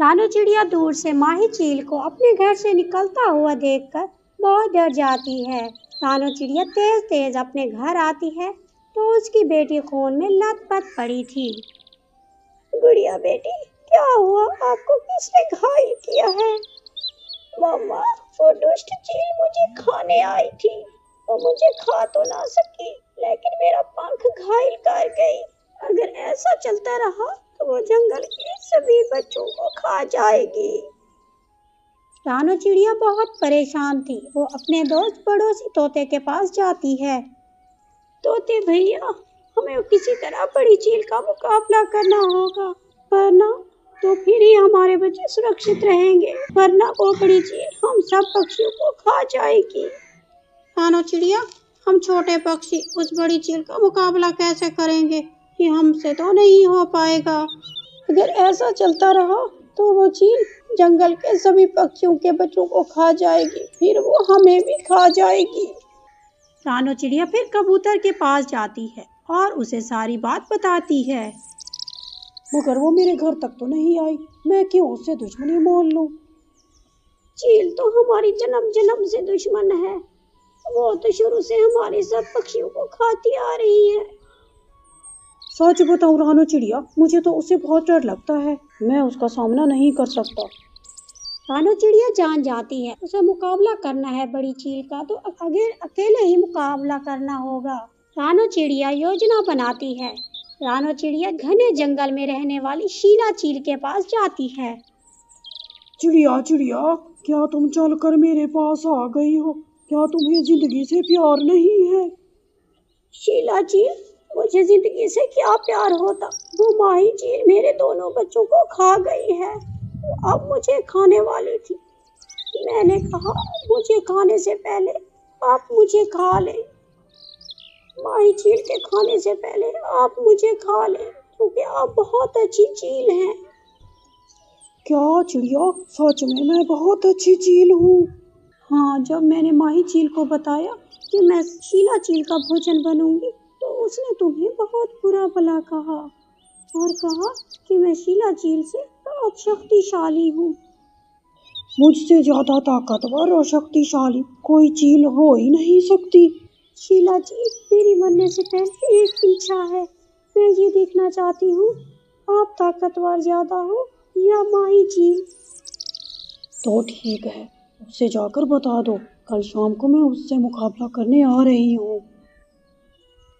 रानू चिड़िया दूर से माही चील को अपने घर से निकलता हुआ देखकर बहुत डर जाती है। रानू चिड़िया तेज तेज अपने घर आती है तो उसकी बेटी खून में लथपथ पड़ी थी। गुड़िया बेटी, क्या हुआ? आपको किसने घायल किया है? मम्मा, वो दुष्ट चील मुझे खाने आई थी। वो मुझे खा तो ना सकी, लेकिन मेरा पंख घायल कर गई। अगर ऐसा चलता रहा तो वो जंगल के सभी बच्चों को खा जाएगी। रानू चिड़िया बहुत परेशान थी। वो अपने दोस्त पड़ोसी तोते के पास जाती है। तोते भैया, हमें किसी तरह बड़ी चील का मुकाबला करना होगा, वरना तो फिर ही हमारे बच्चे सुरक्षित रहेंगे, वरना वो बड़ी चील हम सब पक्षियों को खा जाएगी। रानू चिड़िया, हम छोटे पक्षी उस बड़ी चील का मुकाबला कैसे करेंगे? ये हमसे तो नहीं हो पाएगा। अगर ऐसा चलता रहा तो वो चील जंगल के सभी पक्षियों के बच्चों को खा जाएगी, फिर वो हमें भी खा जाएगी। रानू चिड़िया फिर कबूतर के पास जाती है और उसे सारी बात बताती है। मगर वो मेरे घर तक तो नहीं आई, मैं क्यों उससे दुश्मनी मोल लूं? चील तो हमारी जन्म जन्म से दुश्मन है। वो तो शुरू से हमारे सब पक्षियों को खाती आ रही है। सच बताऊं रानू चिड़िया, मुझे तो उससे बहुत डर लगता है। मैं उसका सामना नहीं कर सकता। रानू चिड़िया जान जाती है उसे मुकाबला करना है बड़ी चील का, तो अकेले ही मुकाबला करना होगा। रानू चिड़िया योजना बनाती है। रानू चिड़िया घने जंगल में रहने वाली शीला चील के पास जाती है। चिड़िया चिड़िया, क्या तुम चलकर मेरे पास आ गई हो? क्या तुम्हें जिंदगी से प्यार नहीं है? शीला चील, मुझे जिंदगी से क्या प्यार होता? वो माही चील मेरे दोनों बच्चों को खा गई है। वो अब मुझे खाने वाली थी। मैंने कहा मुझे खाने से पहले आप मुझे खा लें। माही चील के खाने से पहले आप मुझे खा लें, क्योंकि आप बहुत अच्छी चील हैं। क्या चिड़िया, सच में मैं बहुत अच्छी चील हूँ? हाँ, जब मैंने माही चील को बताया कि मैं शीला चील का भोजन बनूंगी तो उसने तुम्हें बहुत बुरा भला कहा और कहा कि मैं शीला चील से बहुत शक्तिशाली हूँ। मुझसे ज्यादा ताकतवर और शक्तिशाली कोई चील हो ही नहीं सकती। शीला चील, मेरी मरने से पहले एक इच्छा है। मैं ये देखना चाहती हूँ आप ताकतवर ज्यादा हो या माही चील। तो ठीक है, उससे जाकर बता दो, कल शाम को मैं उससे मुकाबला करने आ रही हूँ।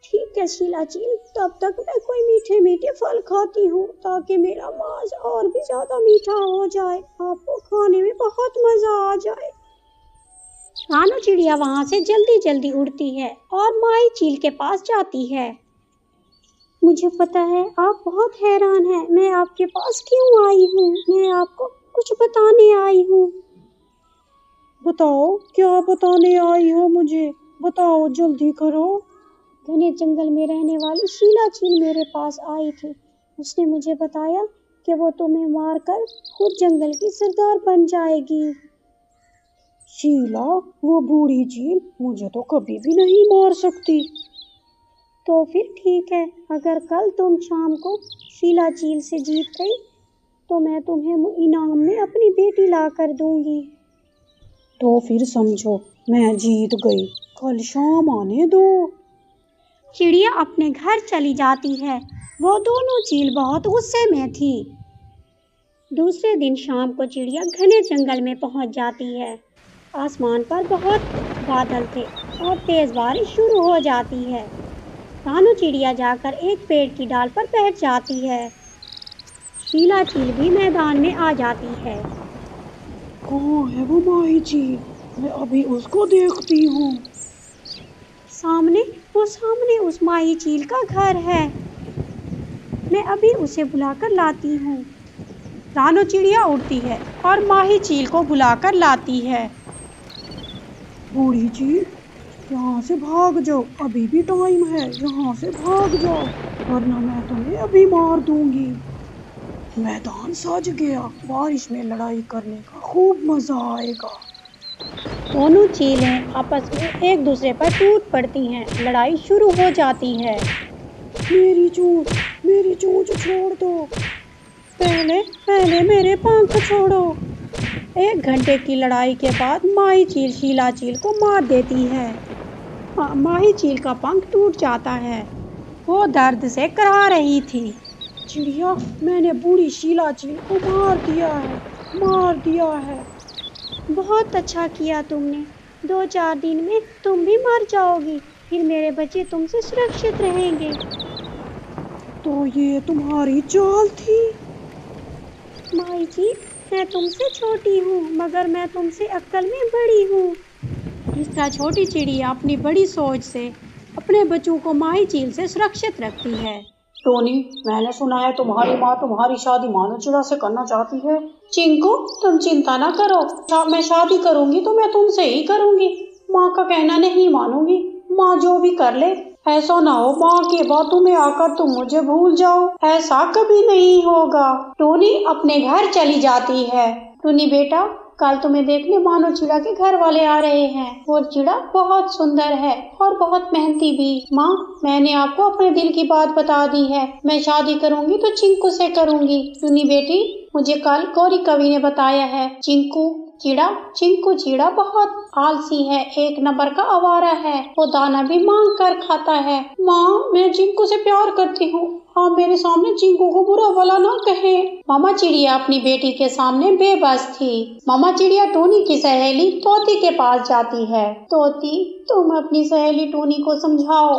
ठीक है शीला चील, तब तक मैं कोई मीठे मीठे फल खाती हूँ ताकि मेरा मांस और भी ज्यादा मीठा हो जाए, आपको खाने में बहुत मजा आ जाए। रानू चिड़िया वहाँ से जल्दी जल्दी उड़ती है और माही चील के पास जाती है। मुझे पता है आप बहुत हैरान हैं, मैं आपके पास क्यों आई हूँ। मैं आपको कुछ बताने आई हूँ। बताओ, क्या बताने आई हो मुझे? बताओ, जल्दी करो। घने जंगल में रहने वाली शीला चील मेरे पास आई थी। उसने मुझे बताया कि वो तुम्हें मारकर खुद जंगल की सरदार बन जाएगी। शीला, वो बूढ़ी चील मुझे तो कभी भी नहीं मार सकती। तो फिर ठीक है, अगर कल तुम शाम को शीला चील से जीत गई तो मैं तुम्हें इनाम में अपनी बेटी ला कर दूंगी। तो फिर समझो मैं जीत गई, कल शाम आने दो। चिड़िया अपने घर चली जाती है। वो दोनों चील बहुत गुस्से में थी। दूसरे दिन शाम को चिड़िया घने जंगल में पहुंच जाती है। आसमान पर बहुत बादल थे और तेज बारिश शुरू हो जाती है। रानू चिड़िया जाकर एक पेड़ की डाल पर बैठ जाती है। शीला चील भी मैदान में आ जाती है। कौन है वो माही चील? मैं अभी उसको देखती हूँ। सामने उस माही चील का घर है। मैं अभी उसे बुलाकर लाती हूँ। रानू चिड़िया उड़ती है और माही चील को बुलाकर लाती है। बूढ़ी चील, यहाँ से भाग जाओ, अभी भी टाइम है, यहाँ से भाग जाओ, वरना मैं तुम्हें अभी मार दूंगी। मैदान सज गया, बारिश में लड़ाई करने का खूब मजा आएगा। दोनों चीलें आपस में एक दूसरे पर टूट पड़ती हैं। लड़ाई शुरू हो जाती है। मेरी चोंच छोड़ दो। पहले पहले मेरे पंख छोड़ो। 1 घंटे की लड़ाई के बाद माही चील शीला चील को मार देती है। माही चील का पंख टूट जाता है। वो दर्द से कराह रही थी। चिड़िया, मैंने बूढ़ी शीला चील को मार दिया है। बहुत अच्छा किया तुमने। 2-4 दिन में तुम भी मर जाओगी, फिर मेरे बच्चे तुमसे सुरक्षित रहेंगे। तो ये तुम्हारी चाल थी? माई जी, मैं तुमसे छोटी हूँ, मगर मैं तुमसे अक्ल में बड़ी हूँ। इस तरह छोटी चिड़िया अपनी बड़ी सोच से अपने बच्चों को माही चील से सुरक्षित रखती है। टोनी, मैंने सुना है तुम्हारी माँ तुम्हारी शादी मानो चिड़ा से करना चाहती है। चिंकू, तुम चिंता ना करो, मैं शादी करूंगी तो मैं तुमसे ही करूंगी। माँ का कहना नहीं मानूंगी। माँ जो भी कर ले, ऐसा ना हो माँ के बातों में आकर तुम मुझे भूल जाओ। ऐसा कभी नहीं होगा। टोनी अपने घर चली जाती है। टोनी बेटा, कल तुम्हें देखने मानो चिड़ा के घर वाले आ रहे हैं। वो चिड़ा बहुत सुंदर है और बहुत मेहनती भी। माँ, मैंने आपको अपने दिल की बात बता दी है। मैं शादी करूंगी तो चिंकू से करूंगी। टुनी बेटी, मुझे कल गौरी कवि ने बताया है, चिंकू चिड़ा बहुत आलसी है, 1 नंबर का आवारा है। वो दाना भी मांग कर खाता है। माँ, मैं चिंकू से प्यार करती हूँ। आप मेरे सामने चिंकू को बुरा भला ना कहे। मामा चिड़िया अपनी बेटी के सामने बेबस थी। मामा चिड़िया टोनी की सहेली तोती के पास जाती है। तोती, तुम अपनी सहेली टोनी को समझाओ,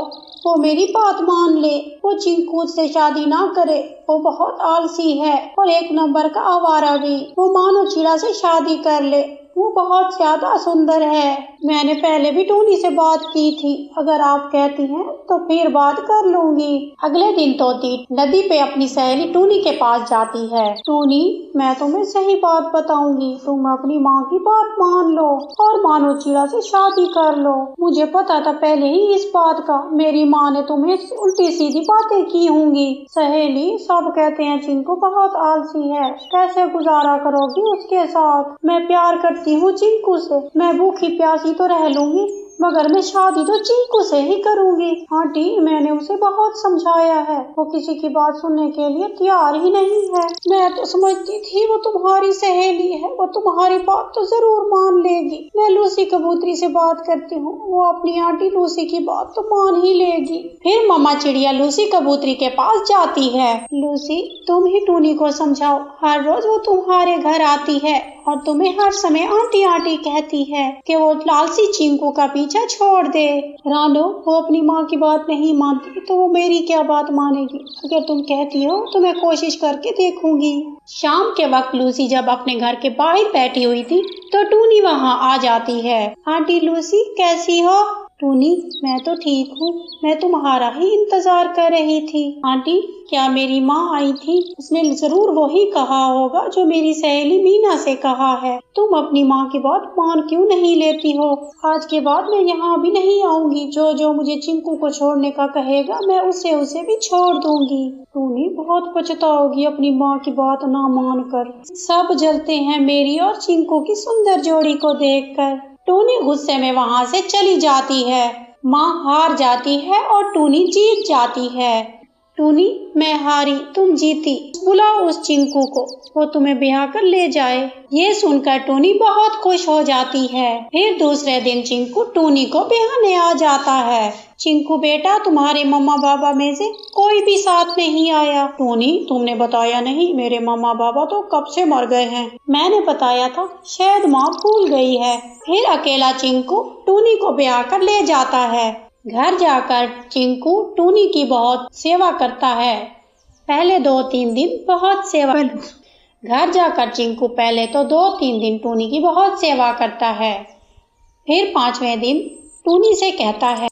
वो मेरी बात मान ले, वो चिंकू से शादी ना करे। वो बहुत आलसी है और 1 नंबर का आवारा भी। वो मानो चिड़ा से शादी कर ले, वो बहुत ज्यादा सुंदर है। मैंने पहले भी टोनी से बात की थी, अगर आप कहती हैं तो फिर बात कर लूंगी। अगले दिन तोती नदी पे अपनी सहेली टोनी के पास जाती है। टोनी, मैं तुम्हें सही बात बताऊंगी, तुम अपनी माँ की बात मान लो और मानो चिड़ा से शादी कर लो। मुझे पता था पहले ही इस बात का, मेरी माँ ने तुम्हें उल्टी सीधी बातें की होंगी। सहेली, सब कहते हैं चिंकू बहुत आलसी है, कैसे गुजारा करोगी उसके साथ? मैं प्यार करती हूँ चिंकू से, मैं भूखी प्यासी तो रह लूंगी, मगर मैं शादी तो चिंकू से ही करूंगी। आंटी, मैंने उसे बहुत समझाया है, वो किसी की बात सुनने के लिए तैयार ही नहीं है। मैं तो समझती थी वो तुम्हारी सहेली है, वो तुम्हारी बात तो जरूर मान लेगी। मैं लूसी कबूतरी से बात करती हूँ, वो अपनी आंटी लूसी की बात तो मान ही लेगी। फिर मामा चिड़िया लूसी कबूतरी के पास जाती है। लूसी, तुम ही टूनी को समझाओ, हर रोज वो तुम्हारे घर आती है और तुम्हें हर समय आंटी आंटी कहती है कि वो लालसी चिंकू का पीछा छोड़ दे। रानो, वो अपनी माँ की बात नहीं मानती तो वो मेरी क्या बात मानेगी? अगर तुम कहती हो तो मैं कोशिश करके देखूंगी। शाम के वक्त लूसी जब अपने घर के बाहर बैठी हुई थी तो टूनी वहाँ आ जाती है। आंटी लूसी, कैसी हो? टूनी, मैं तो ठीक हूँ, मैं तुम्हारा ही इंतजार कर रही थी। आंटी, क्या मेरी माँ आई थी? उसने जरूर वही कहा होगा जो मेरी सहेली मीना से कहा है। तुम अपनी माँ की बात मान क्यों नहीं लेती हो? आज के बाद मैं यहाँ भी नहीं आऊंगी। जो मुझे चिंकू को छोड़ने का कहेगा मैं उसे भी छोड़ दूंगी। टूनी बहुत पछताओगी अपनी माँ की बात ना मानकर। सब जलते हैं मेरी और चिंकू की सुंदर जोड़ी को देखकर। टूनी गुस्से में वहाँ से चली जाती है। माँ हार जाती है और टूनी जीत जाती है। टूनी, मैं हारी, तुम जीती, बुलाओ उस चिंकू को, वो तुम्हें ब्याह कर ले जाए। ये सुनकर टूनी बहुत खुश हो जाती है। फिर दूसरे दिन चिंकू टूनी को ब्याहने आ जाता है। चिंकू बेटा, तुम्हारे मम्मा पापा में से कोई भी साथ नहीं आया। टूनी, तुमने बताया नहीं, मेरे मम्मा पापा तो कब से मर गए हैं। मैंने बताया था, शायद माँ भूल गई है। फिर अकेला चिंकू टूनी को ब्याह कर ले जाता है। घर जाकर चिंकू टूनी की बहुत सेवा करता है। पहले 2-3 दिन बहुत सेवा घर जाकर चिंकू पहले तो 2-3 दिन टूनी की बहुत सेवा करता है। फिर 5वें दिन टूनी से कहता है,